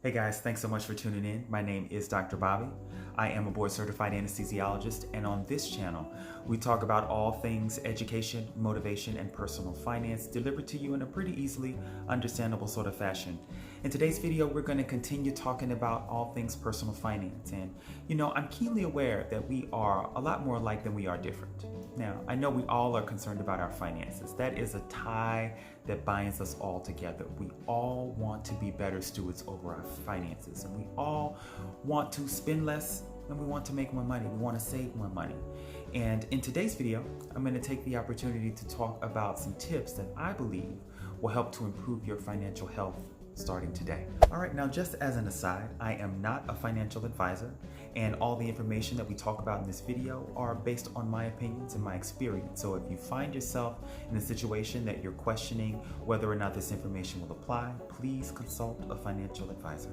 Hey guys, thanks so much for tuning in. My name is Dr. Bobby. I am a board certified anesthesiologist, and on this channel, we talk about all things education, motivation, and personal finance delivered to you in a pretty easily understandable sort of fashion. In today's video, we're going to continue talking about all things personal finance. And I'm keenly aware that we are a lot more alike than we are different. Now, I know we all are concerned about our finances. That is a tie that binds us all together. We all want to be better stewards over our finances, and we all want to spend less and we want to make more money. We want to save more money. And in today's video, I'm going to take the opportunity to talk about some tips that I believe will help to improve your financial health starting today. All right, now just as an aside, I am not a financial advisor, and all the information that we talk about in this video are based on my opinions and my experience. So if you find yourself in a situation that you're questioning whether or not this information will apply, please consult a financial advisor.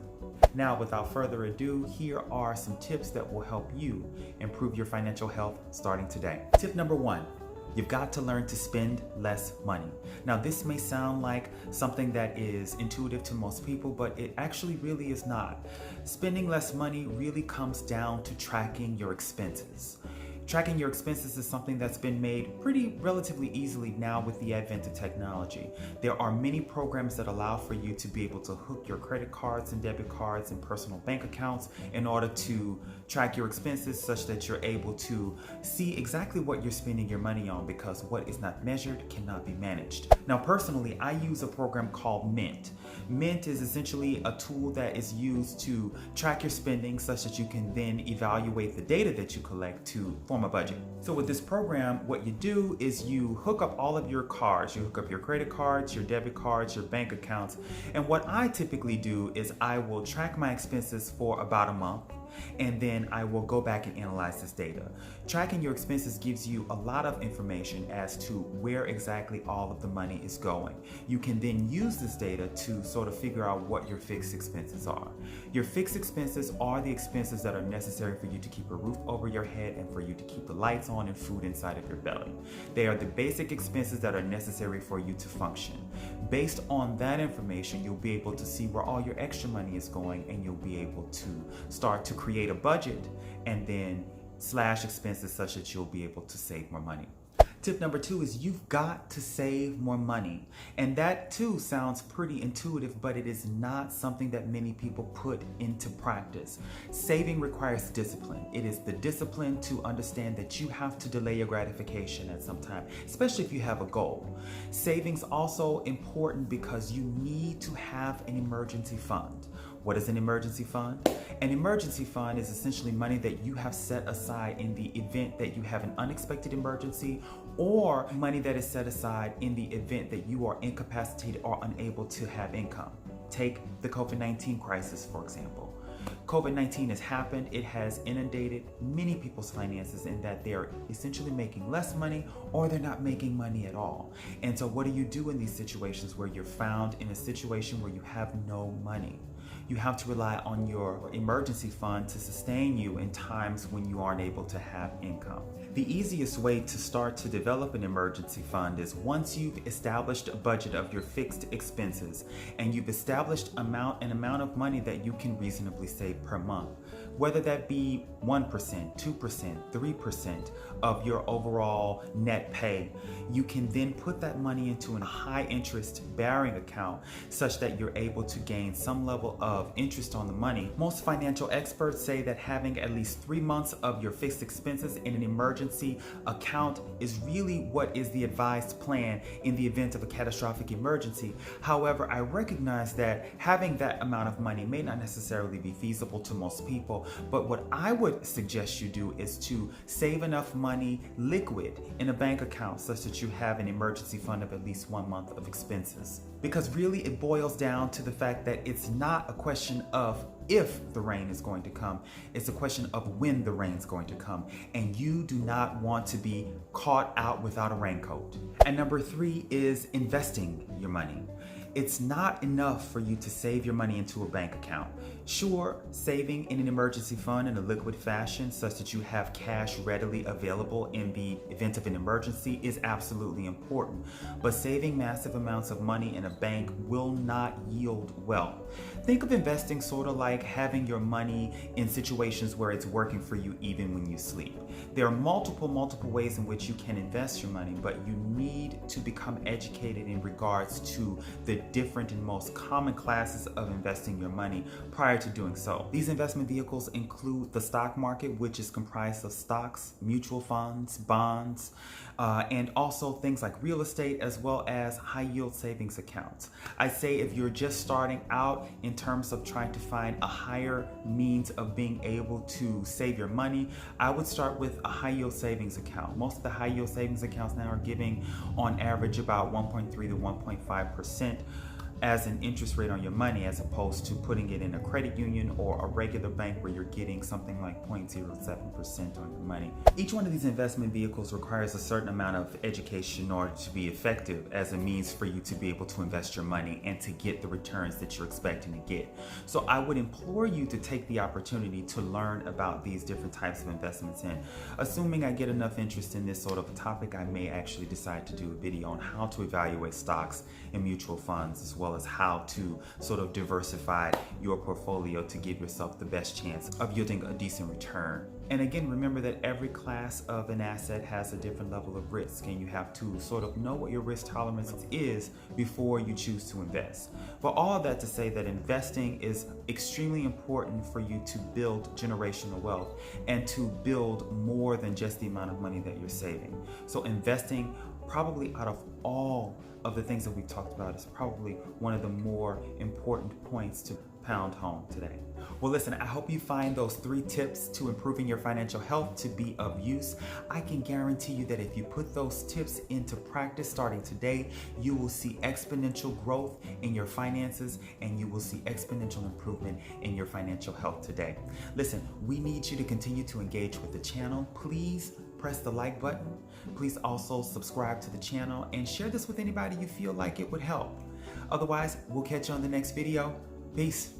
Now, without further ado, here are some tips that will help you improve your financial health starting today. Tip number one. You've got to learn to spend less money. Now, this may sound like something that is intuitive to most people, but it actually really is not. Spending less money really comes down to tracking your expenses. Tracking your expenses is something that's been made pretty relatively easily now with the advent of technology. There are many programs that allow for you to be able to hook your credit cards and debit cards and personal bank accounts in order to track your expenses such that you're able to see exactly what you're spending your money on, because what is not measured cannot be managed. Now, personally, I use a program called Mint. Mint is essentially a tool that is used to track your spending such that you can then evaluate the data that you collect to form a budget. So with this program, what you do is you hook up all of your cards. You hook up your credit cards, your debit cards, your bank accounts. And what I typically do is I will track my expenses for about a month, and then I will go back and analyze this data. Tracking your expenses gives you a lot of information as to where exactly all of the money is going. You can then use this data to sort of figure out what your fixed expenses are. Your fixed expenses are the expenses that are necessary for you to keep a roof over your head and for you to keep the lights on and food inside of your belly. They are the basic expenses that are necessary for you to function. Based on that information, you'll be able to see where all your extra money is going, and you'll be able to start to create a budget and then slash expenses such that you'll be able to save more money. Tip number two is you've got to save more money. And that too sounds pretty intuitive, but it is not something that many people put into practice. Saving requires discipline. It is the discipline to understand that you have to delay your gratification at some time, especially if you have a goal. Saving's also important because you need to have an emergency fund. What is an emergency fund? An emergency fund is essentially money that you have set aside in the event that you have an unexpected emergency, or money that is set aside in the event that you are incapacitated or unable to have income. Take the COVID-19 crisis, for example. COVID-19 has happened. It has inundated many people's finances in that they're essentially making less money or they're not making money at all. And so what do you do in these situations where you're found in a situation where you have no money? You have to rely on your emergency fund to sustain you in times when you aren't able to have income. The easiest way to start to develop an emergency fund is once you've established a budget of your fixed expenses and you've established an amount of money that you can reasonably save per month, whether that be 1%, 2%, 3% of your overall net pay, you can then put that money into a high interest bearing account such that you're able to gain some level of interest on the money. Most financial experts say that having at least 3 months of your fixed expenses in an emergency account is really what is the advised plan in the event of a catastrophic emergency. However, I recognize that having that amount of money may not necessarily be feasible to most people, but what I would suggest you do is to save enough money liquid in a bank account such that you have an emergency fund of at least 1 month of expenses. Because really it boils down to the fact that it's not a question of if the rain is going to come, it's a question of when the rain is going to come, and you do not want to be caught out without a raincoat. And number three is investing your money. It's not enough for you to save your money into a bank account. Sure, saving in an emergency fund in a liquid fashion such that you have cash readily available in the event of an emergency is absolutely important, but saving massive amounts of money in a bank will not yield wealth. Think of investing sort of like having your money in situations where it's working for you even when you sleep. There are multiple ways in which you can invest your money, but you need to become educated in regards to the different and most common classes of investing your money prior to doing so. These investment vehicles include the stock market, which is comprised of stocks, mutual funds, bonds, and also things like real estate, as well as high yield savings accounts. I say if you're just starting out in terms of trying to find a higher means of being able to save your money, I would start with a high yield savings account. Most of the high yield savings accounts now are giving on average about 1.3 to 1.5% as an interest rate on your money, as opposed to putting it in a credit union or a regular bank where you're getting something like 0.07% on your money. Each one of these investment vehicles requires a certain amount of education in order to be effective as a means for you to be able to invest your money and to get the returns that you're expecting to get. So I would implore you to take the opportunity to learn about these different types of investments, and assuming I get enough interest in this sort of a topic, I may actually decide to do a video on how to evaluate stocks and mutual funds, as well as how to sort of diversify your portfolio to give yourself the best chance of yielding a decent return. And again, remember that every class of an asset has a different level of risk, and you have to sort of know what your risk tolerance is before you choose to invest. But all of that to say that investing is extremely important for you to build generational wealth and to build more than just the amount of money that you're saving. So investing, probably out of all of the things that we've talked about, is probably one of the more important points to pound home today. Well, listen, I hope you find those 3 tips to improving your financial health to be of use. I can guarantee you that if you put those tips into practice starting today, you will see exponential growth in your finances, and you will see exponential improvement in your financial health today. Listen, we need you to continue to engage with the channel. Please press the like button. Please also subscribe to the channel and share this with anybody you feel like it would help. Otherwise, we'll catch you on the next video. Peace.